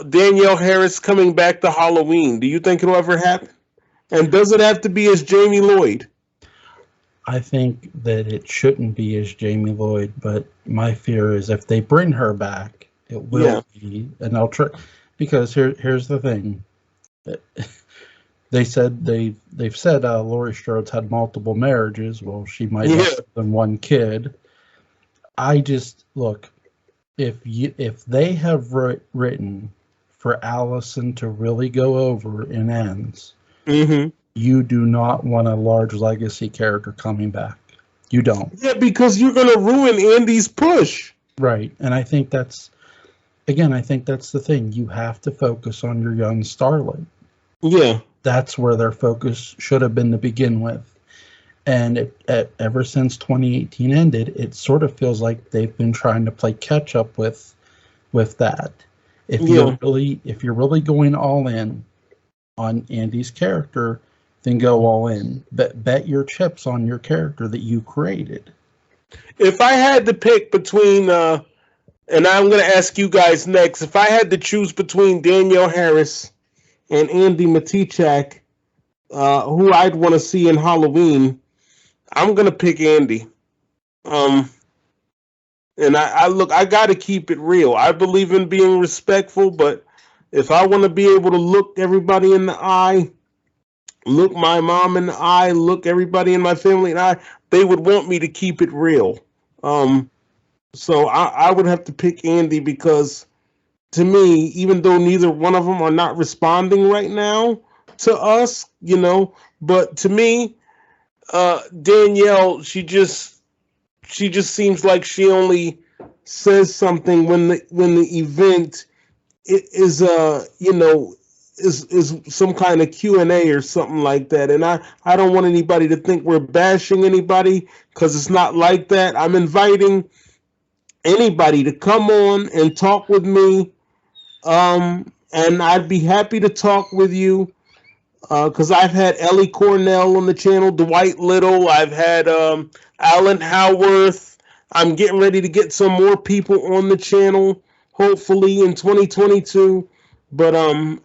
Danielle Harris coming back to Halloween? Do you think it'll ever happen? And does it have to be as Jamie Lloyd? I think that it shouldn't be as Jamie Lloyd, but my fear is if they bring her back, it Yeah. will be, and I'll try because here's the thing. They've said Laurie Strode's had multiple marriages. Well, she might have Yeah. more than one kid. I just look if they have written for Allison to really go over in ends, Mm-hmm. you do not want a large legacy character coming back. You don't. Yeah, because you're gonna ruin Andy's push. Right. And I think that's the thing. You have to focus on your young starlet. Yeah. That's where their focus should have been to begin with. And ever since 2018 ended, it sort of feels like they've been trying to play catch up with that. If Yeah. you're really going all in on Andy's character, then go all in. Bet your chips on your character that you created. If I had to pick between, and I'm gonna ask you guys next, if I had to choose between Danielle Harris and Andy Matichak, who I'd want to see in Halloween, I'm gonna pick Andy. Um, and I got to keep it real. I believe in being respectful, but if I want to be able to look everybody in the eye, look my mom in the eye, look everybody in my family in the eye, they would want me to keep it real. Um, so I would have to pick Andy because to me, even though neither one of them are not responding right now to us, but to me, Danielle, she just seems like she only says something when the event is is some kind of Q&A or something like that. And I don't want anybody to think we're bashing anybody because it's not like that. I'm inviting anybody to come on and talk with me. And I'd be happy to talk with you because I've had Ellie Cornell on the channel, Dwight Little, I've had Alan Howarth. I'm getting ready to get some more people on the channel, hopefully in 2022. But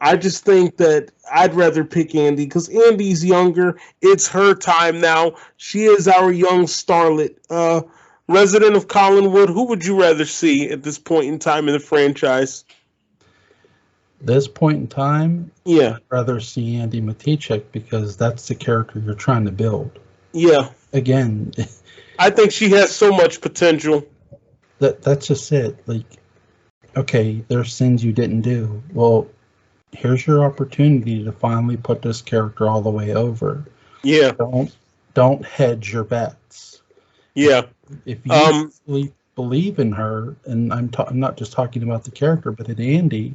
I just think that I'd rather pick Andy because Andy's younger. It's her time now. She is our young starlet. Resident of Collinwood, who would you rather see at this point in time in the franchise? This point in time, Yeah, I'd rather see Andy Matichak because that's the character you're trying to build. yeah. Again, I think she has so much potential. that's just it. Like, okay, there's sins you didn't do. Well, here's your opportunity to finally put this character all the way over. Yeah, Don't hedge your bets. yeah. If you really believe in her, and I'm not just talking about the character, but in Andy,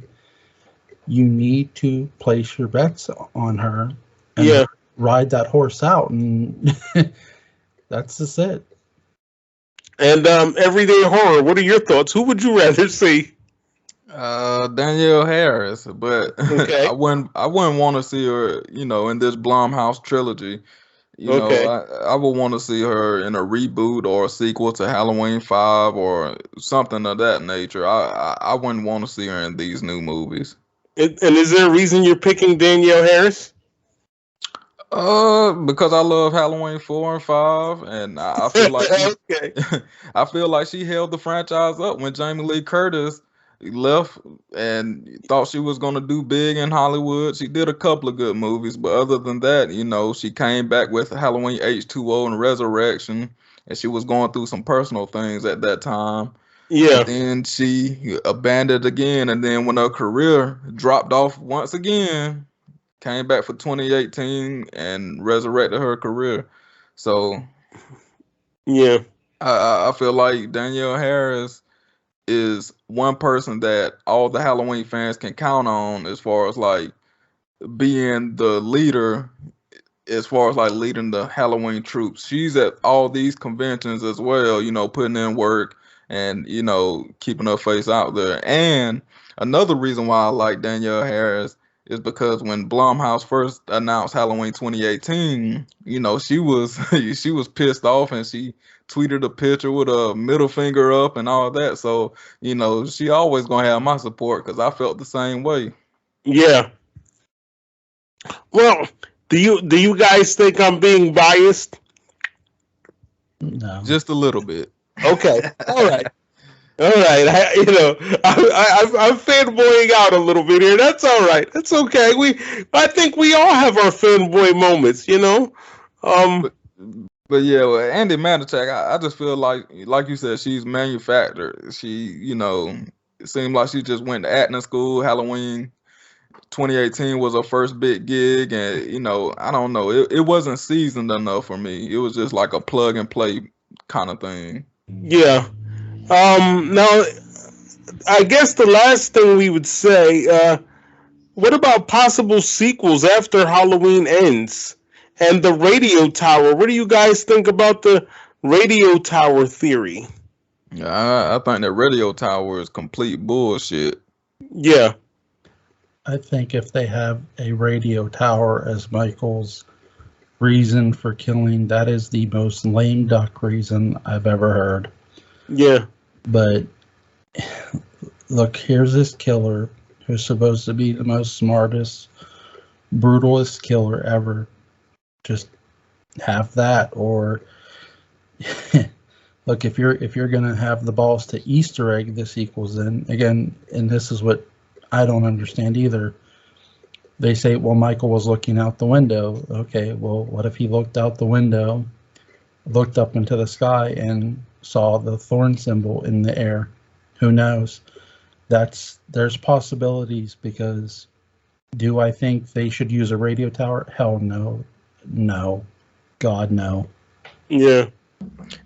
you need to place your bets on her and Yeah. ride that horse out, and that's just it. And Everyday Horror, what are your thoughts? Who would you rather see? Danielle Harris, but Okay. I wouldn't want to see her, in this Blumhouse trilogy. Okay. I would want to see her in a reboot or a sequel to Halloween 5 or something of that nature. I wouldn't want to see her in these new movies. And is there a reason you're picking Danielle Harris? Because I love Halloween 4 and 5, and I feel like Okay. I feel like she held the franchise up when Jamie Lee Curtis, left and thought she was gonna do big in Hollywood. She did a couple of good movies, but other than that, she came back with Halloween H2O and Resurrection, and she was going through some personal things at that time. Yeah. And then she abandoned again, and then when her career dropped off once again, came back for 2018 and resurrected her career. So yeah, I feel like Danielle Harris is one person that all the Halloween fans can count on as far as like being the leader, as far as like leading the Halloween troops. She's at all these conventions as well, putting in work and, keeping her face out there. And another reason why I like Danielle Harris is because when Blumhouse first announced Halloween 2018, she was she was pissed off, and she tweeted a picture with a middle finger up and all that. So, she always gonna have my support because I felt the same way. Yeah. Well, do you guys think I'm being biased? No. Just a little bit. Okay. All right. All right. I'm fanboying out a little bit here. That's all right. That's okay. I think we all have our fanboy moments, But yeah, well, Andy Manichak, I just feel like you said, she's manufactured. She, it seemed like she just went to acting school. Halloween 2018 was her first big gig, and I don't know, it wasn't seasoned enough for me. It was just like a plug and play kind of thing. Yeah. Now, I guess the last thing we would say, what about possible sequels after Halloween ends? And the radio tower. What do you guys think about the radio tower theory? Yeah, I think that radio tower is complete bullshit. Yeah. I think if they have a radio tower as Michael's reason for killing, that is the most lame duck reason I've ever heard. Yeah. But look, here's this killer who's supposed to be the most smartest, brutalist killer ever. Just have that, or look, if you're gonna have the balls to Easter egg the sequels, then again, and this is what I don't understand either. They say, well, Michael was looking out the window. Okay, well, what if he looked out the window, looked up into the sky, and saw the thorn symbol in the air? Who knows? There's possibilities, because do I think they should use a radio tower? Hell no. No. God, no. Yeah.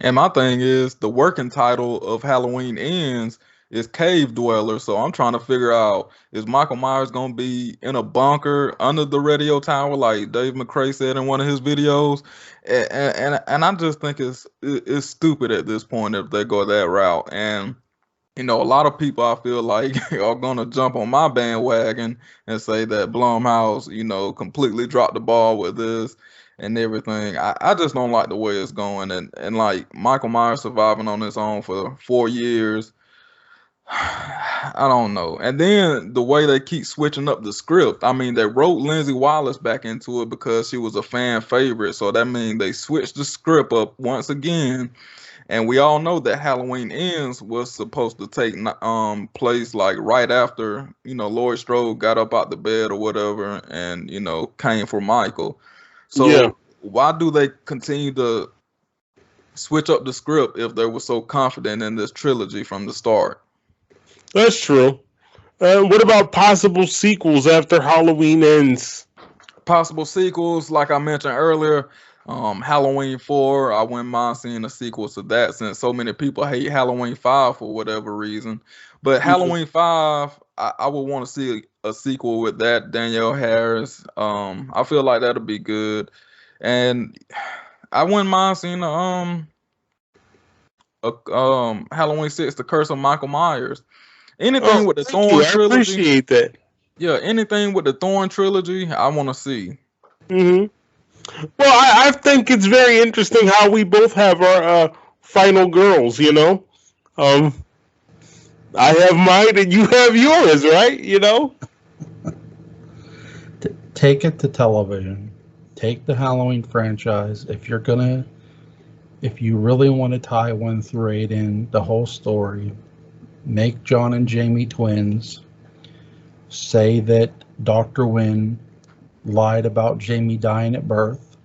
And my thing is, the working title of Halloween Ends is Cave Dweller. So I'm trying to figure out, is Michael Myers going to be in a bunker under the radio tower like Dave McCrae said in one of his videos? And I just think it's stupid at this point if they go that route. And a lot of people, I feel like, are going to jump on my bandwagon and say that Blumhouse, completely dropped the ball with this and everything. I just don't like the way it's going. And like Michael Myers surviving on his own for 4 years, I don't know. And then the way they keep switching up the script. I mean, they wrote Lindsay Wallace back into it because she was a fan favorite. So that means they switched the script up once again. And we all know that Halloween Ends was supposed to take place like right after, Laurie Strode got up out the bed or whatever and, came for Michael. So Yeah. why do they continue to switch up the script if they were so confident in this trilogy from the start? That's true. What about possible sequels after Halloween Ends? Possible sequels, like I mentioned earlier, Halloween 4, I wouldn't mind seeing a sequel to that since so many people hate Halloween 5 for whatever reason. But Halloween 5, I would want to see a sequel with that, Danielle Harris. I feel like that'll be good. And I wouldn't mind seeing Halloween 6, The Curse of Michael Myers. Anything with the Thorn trilogy. I appreciate that. Yeah, anything with the Thorn trilogy, I want to see. Mm-hmm. Well, I think it's very interesting how we both have our final girls, I have mine and you have yours, right? Take it to television. Take the Halloween franchise. If you really want to tie 1 through 8 in the whole story, make John and Jamie twins, say that Dr. Wynn lied about Jamie dying at birth,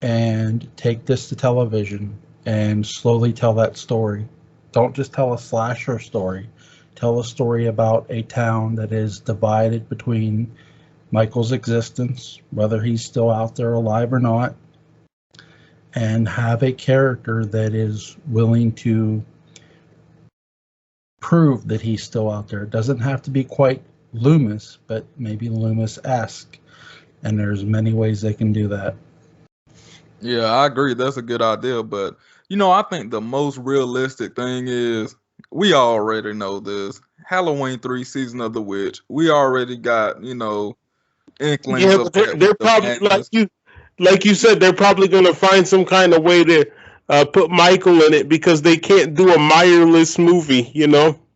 and take this to television and slowly tell that story. Don't just tell a slasher story. Tell a story about a town that is divided between Michael's existence, whether he's still out there alive or not, and have a character that is willing to prove that he's still out there. It doesn't have to be quite Loomis, but maybe Loomis-esque. And there's many ways they can do that. Yeah, I agree. That's a good idea. But, I think the most realistic thing is, we already know this. Halloween 3 Season of the Witch. We already got, inklings of that. They're probably, like you said, they're probably going to find some kind of way to put Michael in it, because they can't do a Meyerless movie,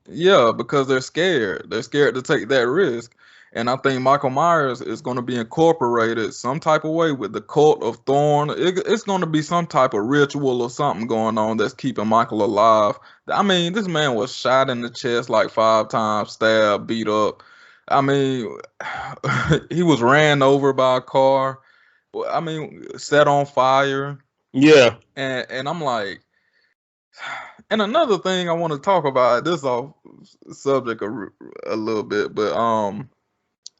Yeah, because they're scared. They're scared to take that risk. And I think Michael Myers is going to be incorporated some type of way with the cult of Thorn. It's going to be some type of ritual or something going on that's keeping Michael alive. I mean, this man was shot in the chest like 5 times, stabbed, beat up. I mean, he was ran over by a car. I mean, set on fire. Yeah. And I'm like, and another thing I want to talk about, this off subject a little bit, but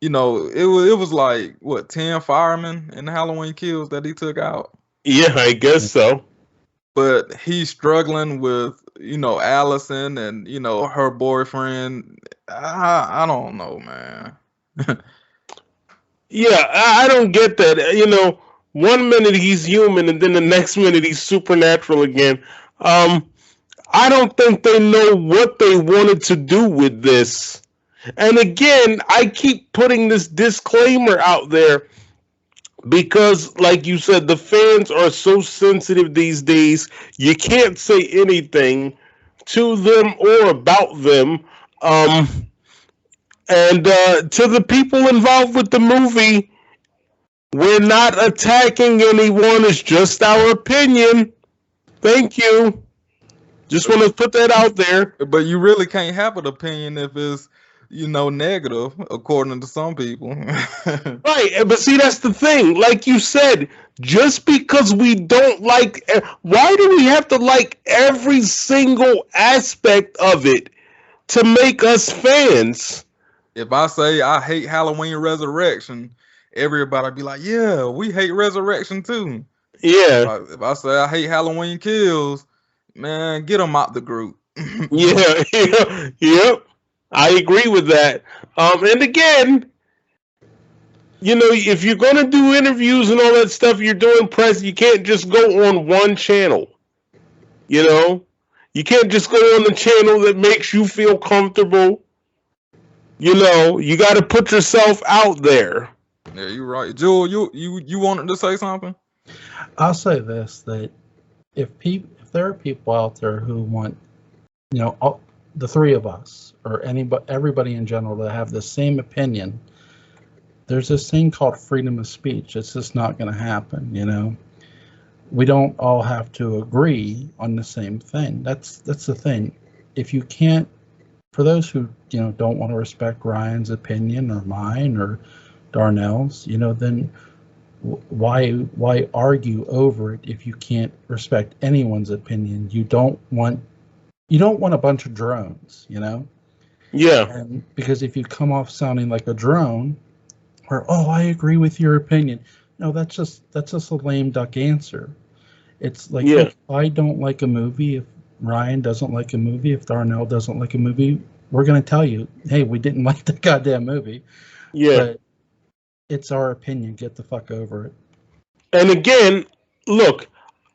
it was like, what, 10 firemen in the Halloween Kills that he took out? Yeah, I guess so. But he's struggling with, Allison and, her boyfriend. I don't know, man. Yeah, I don't get that. One minute he's human and then the next minute he's supernatural again. I don't think they know what they wanted to do with this. And again, I keep putting this disclaimer out there because, like you said, the fans are so sensitive these days. You can't say anything to them or about them. And to the people involved with the movie, we're not attacking anyone. It's just our opinion. Thank you. Just want to put that out there. But you really can't have an opinion if it's, negative, according to some people. Right, but see, that's the thing. Like you said, just because we don't like, why do we have to like every single aspect of it to make us fans? If I say I hate Halloween Resurrection, everybody be like, yeah, we hate Resurrection too. Yeah. If I say I hate Halloween Kills, man, get them out the group. Yeah. Yep. I agree with that. And again, if you're going to do interviews and all that stuff, you're doing press, you can't just go on one channel. You can't just go on the channel that makes you feel comfortable. You got to put yourself out there. Yeah, you're right. Jule, you wanted to say something? I'll say this, that if there are people out there who want, the three of us or everybody in general to have the same opinion, there's this thing called freedom of speech. It's just not going to happen. We don't all have to agree on the same thing. That's the thing. If you can't, for those who don't want to respect Ryan's opinion or mine or Darnell's, then why argue over it if you can't respect anyone's opinion? You don't want a bunch of drones, Yeah. And because if you come off sounding like a drone, or I agree with your opinion, no, that's just a lame duck answer. It's like, yeah. If I don't like a movie, if Ryan doesn't like a movie, if Darnell doesn't like a movie, we're going to tell you, hey, we didn't like the goddamn movie. Yeah. But it's our opinion. Get the fuck over it. And again, look,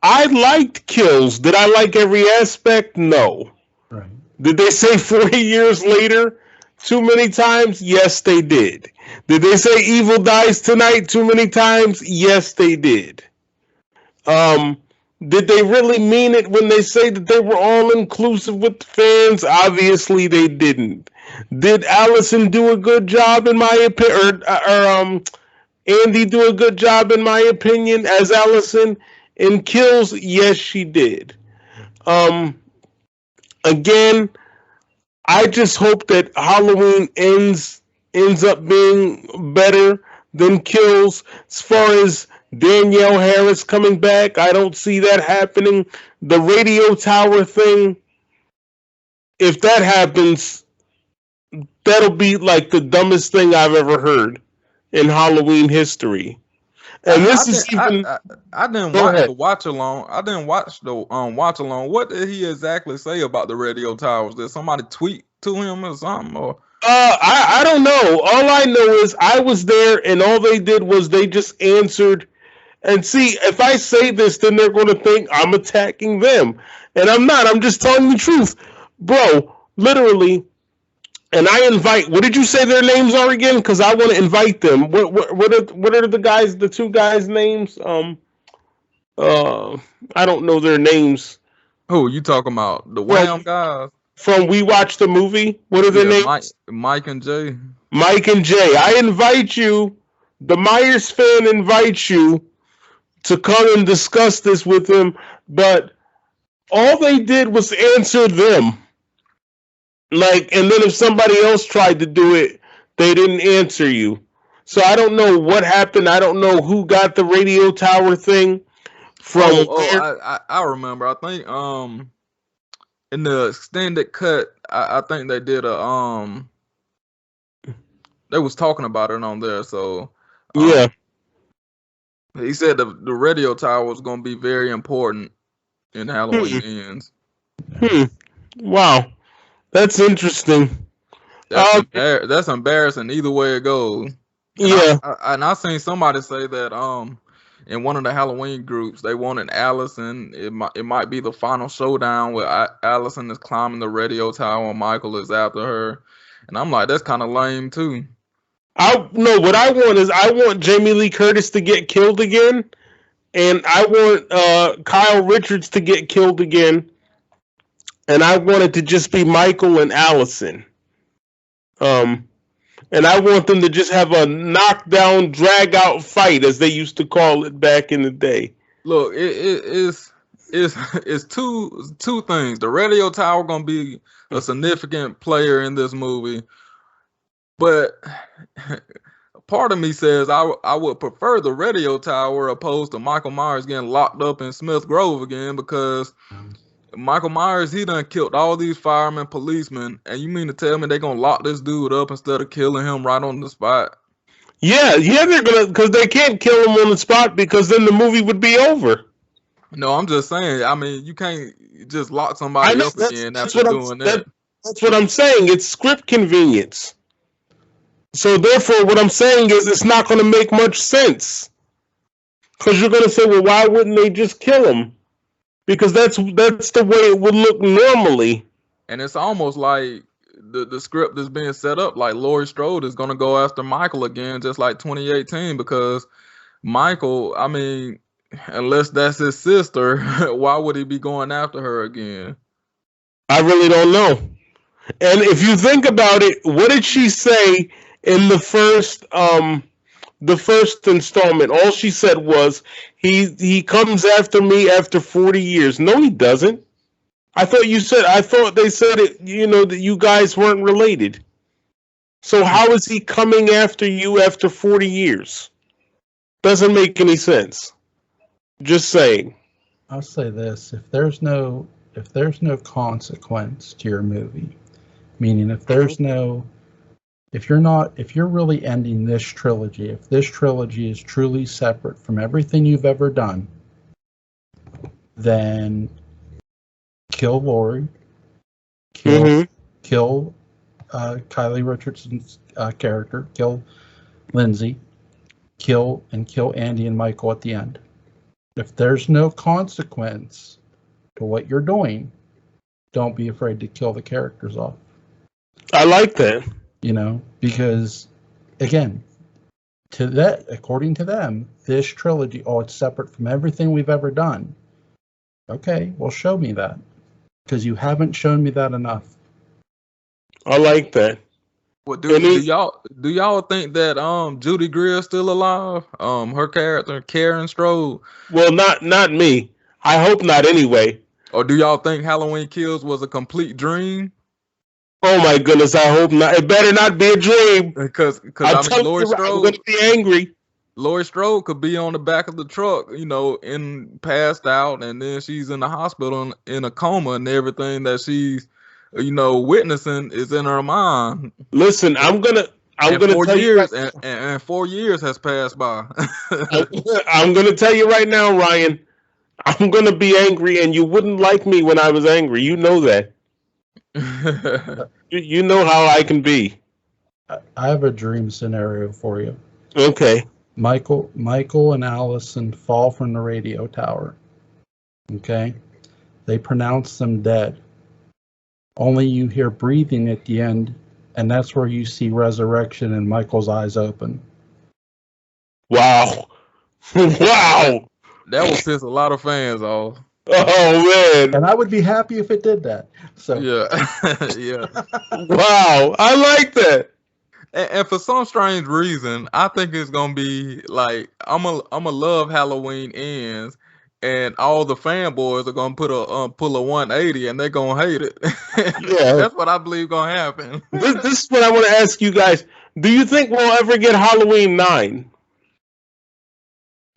I liked Kills. Did I like every aspect? No. Right. Did they say 40 years later too many times? Yes, they did. Did they say Evil Dies Tonight too many times? Yes, they did. Did they really mean it when they say that they were all inclusive with the fans? Obviously, they didn't. Did Allison do a good job in my opinion, or Andy do a good job in my opinion as Allison in Kills? Yes, she did. Again, I just hope that Halloween ends up being better than Kills. As far as Danielle Harris coming back, I don't see that happening. The radio tower thing, if that happens, that'll be like the dumbest thing I've ever heard in Halloween history. And this is even. I didn't Go watch ahead. the watch along. I didn't watch the watch along. What did he exactly say about the radio towers? Did somebody tweet to him or something? Or I don't know. All I know is I was there, and all they did was they just answered. And see, if I say this, then they're going to think I'm attacking them, and I'm not. I'm just telling the truth, bro. Literally. And I invite. What did you say their names are again? Because I want to invite them. What are the guys? The two guys' names? I don't know their names. who you talking about? The Well, Wham guys? from We Watched the Movie. What are their Yeah, names? Mike and Jay. Mike and Jay. I invite you. The Myers fan invites you to come and discuss this with him. But all they did was answer them. Like, and then if somebody else tried to do it, they didn't answer you. So I don't know what happened. I don't know who got the radio tower thing from where. I remember. I think in the extended cut, I think they did they was talking about it on there. So Yeah. he said the radio tower was going to be very important in Halloween ends. Wow. That's interesting. That's embarrassing either way it goes. And Yeah. I seen somebody say that in one of the Halloween groups they wanted Allison. It might be the final showdown where Allison is climbing the radio tower and Michael is after her. And I'm like, that's kind of lame too. What I want is I want Jamie Lee Curtis to get killed again, and I want Kyle Richards to get killed again, and I want it to just be Michael and Allison. And I want them to just have a knockdown, drag out fight, as they used to call it back in the day. Look, it's two things. The radio tower gonna be a significant player in this movie, but part of me says I would prefer the radio tower opposed to Michael Myers getting locked up in Smith Grove again, because Michael Myers, he done killed all these firemen, policemen, and you mean to tell me they gonna lock this dude up instead of killing him right on the spot? Yeah, they're gonna, because they can't kill him on the spot, because then the movie would be over. No, I'm just saying. I mean, you can't just lock somebody up again after doing that. That's what I'm saying. It's script convenience. So therefore, what I'm saying is it's not going to make much sense. Because you're going to say, well, why wouldn't they just kill him? Because that's the way it would look normally. And it's almost like the script is being set up like Laurie Strode is going to go after Michael again, just like 2018, because Michael, I mean, unless that's his sister, why would he be going after her again? I really don't know. And if you think about it, what did she say in the first installment? All she said was, he comes after me after 40 years. No, he doesn't. I thought they said it, that you guys weren't related. So how is he coming after you after 40 years? Doesn't make any sense. Just saying. I'll say this: if there's no consequence to your movie, meaning if you're really ending this trilogy, if this trilogy is truly separate from everything you've ever done, then kill Laurie, kill Kylie Richardson's character, kill Lindsay, kill Andy and Michael at the end. If there's no consequence to what you're doing, don't be afraid to kill the characters off. I like that. Because again, according to them, this trilogy, it's separate from everything we've ever done. Okay, well, show me that, because you haven't shown me that enough. I like that. Well, do y'all think that Judy Greer's still alive? Her character Karen Strode. Well, not me. I hope not. Anyway. Or do y'all think Halloween Kills was a complete dream? Oh my goodness! I hope not. It better not be a dream. Because I'm I mean, telling you, I'm going to be angry. Laurie Strode could be on the back of the truck, you know, in passed out, and then she's in the hospital in a coma, and everything that she's, you know, witnessing is in her mind. Listen, I'm gonna tell you years, and 4 years has passed by. I'm gonna tell you right now, Ryan. I'm gonna be angry, and you wouldn't like me when I was angry. You know that. You know how I can be. I have a dream scenario for you. Okay. Michael and Allison fall from the radio tower. Okay? They pronounce them dead. Only you hear breathing at the end, and that's where you see resurrection and Michael's eyes open. Wow. Wow. That would piss a lot of fans off. Oh man. And I would be happy if it did that. So yeah. Yeah. Wow. I like that. And for some strange reason, I think it's gonna be like I'm a love Halloween ends, and all the fanboys are gonna pull a 180, and they're gonna hate it. Yeah. That's what I believe gonna happen. This is what I want to ask you guys. Do you think we'll ever get Halloween 9?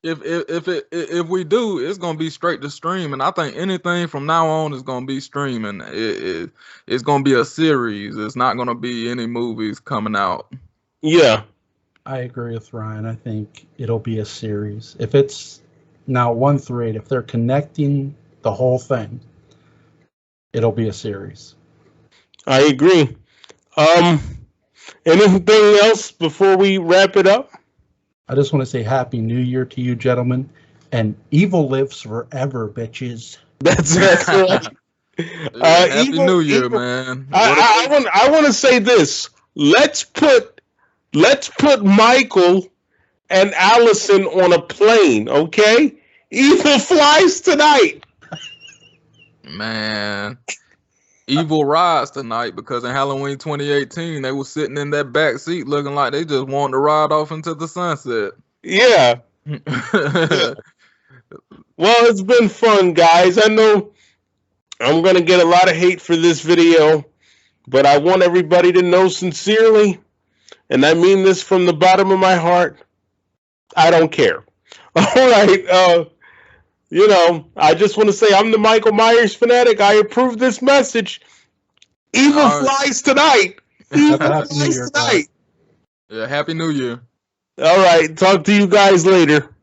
If we do, it's gonna be straight to streaming. I think anything from now on is gonna be streaming. It's gonna be a series. It's not gonna be any movies coming out. Yeah, I agree with Ryan. I think it'll be a series. If it's now 1 through 8, if they're connecting the whole thing, it'll be a series. I agree. Anything else before we wrap it up? I just want to say Happy New Year to you, gentlemen. And evil lives forever, bitches. That's right. Happy New Year, man. I want to say this. Let's put Michael and Allison on a plane, okay? Evil flies tonight. Man. Evil rides tonight, because in Halloween 2018 they were sitting in that back seat looking like they just wanted to ride off into the sunset. Yeah. Yeah. Well, it's been fun, guys. I know I'm going to get a lot of hate for this video, but I want everybody to know sincerely, and I mean this from the bottom of my heart, I don't care. All right. You know, I just want to say I'm the Michael Myers fanatic. I approve this message. Evil flies tonight. Evil flies tonight. Yeah, Happy New Year. All right. Talk to you guys later.